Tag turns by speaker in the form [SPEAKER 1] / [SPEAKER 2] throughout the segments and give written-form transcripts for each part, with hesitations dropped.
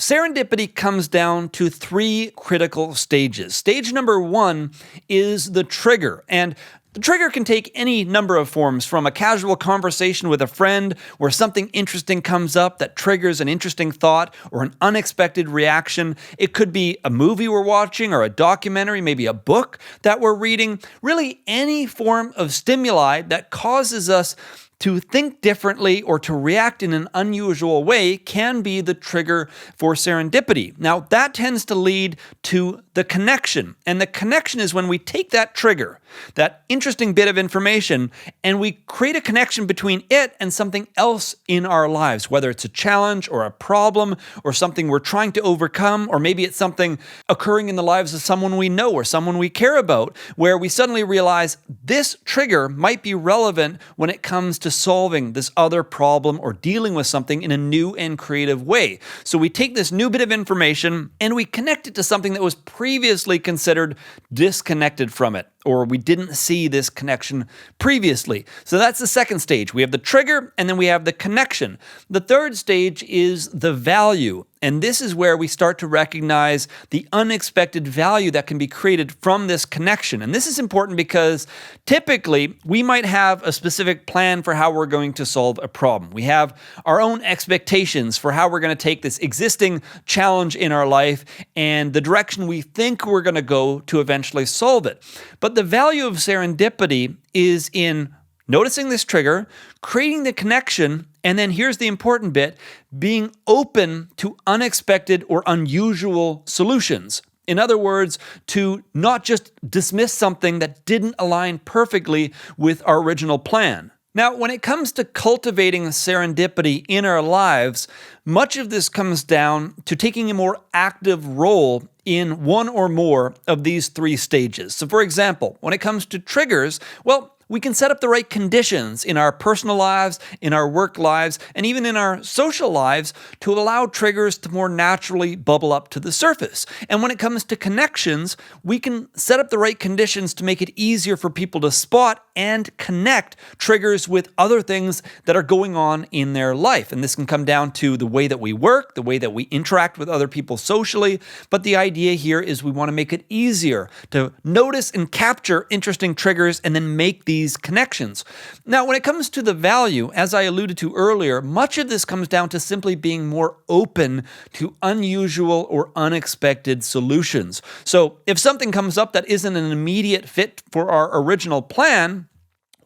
[SPEAKER 1] serendipity comes down to three critical stages. Stage number one is the trigger, and the trigger can take any number of forms, from a casual conversation with a friend where something interesting comes up that triggers an interesting thought or an unexpected reaction. It could be a movie we're watching or a documentary, maybe a book that we're reading. Really, any form of stimuli that causes us to think differently or to react in an unusual way can be the trigger for serendipity. Now, that tends to lead to the connection. And the connection is when we take that trigger, that interesting bit of information, and we create a connection between it and something else in our lives, whether it's a challenge or a problem or something we're trying to overcome, or maybe it's something occurring in the lives of someone we know or someone we care about, where we suddenly realize this trigger might be relevant when it comes to solving this other problem or dealing with something in a new and creative way. So we take this new bit of information and we connect it to something that was previously considered disconnected from it, or we didn't see this connection previously. So that's the second stage. We have the trigger, and then we have the connection. The third stage is the value. And this is where we start to recognize the unexpected value that can be created from this connection. And this is important because typically we might have a specific plan for how we're going to solve a problem. We have our own expectations for how we're going to take this existing challenge in our life and the direction we think we're going to go to eventually solve it. But the value of serendipity is in noticing this trigger, creating the connection, and then here's the important bit, being open to unexpected or unusual solutions. In other words, to not just dismiss something that didn't align perfectly with our original plan. Now, when it comes to cultivating serendipity in our lives, much of this comes down to taking a more active role in one or more of these three stages. So for example, when it comes to triggers, well, we can set up the right conditions in our personal lives, in our work lives, and even in our social lives to allow triggers to more naturally bubble up to the surface. And when it comes to connections, we can set up the right conditions to make it easier for people to spot and connect triggers with other things that are going on in their life. And this can come down to the way that we work, the way that we interact with other people socially. But the idea here is we want to make it easier to notice and capture interesting triggers and then make these connections. Now, when it comes to the value, as I alluded to earlier, much of this comes down to simply being more open to unusual or unexpected solutions. So if something comes up that isn't an immediate fit for our original plan,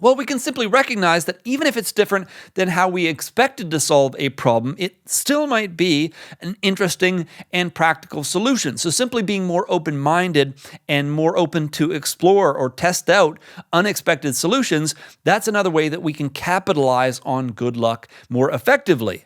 [SPEAKER 1] well, we can simply recognize that even if it's different than how we expected to solve a problem, it still might be an interesting and practical solution. So simply being more open-minded and more open to explore or test out unexpected solutions, that's another way that we can capitalize on good luck more effectively.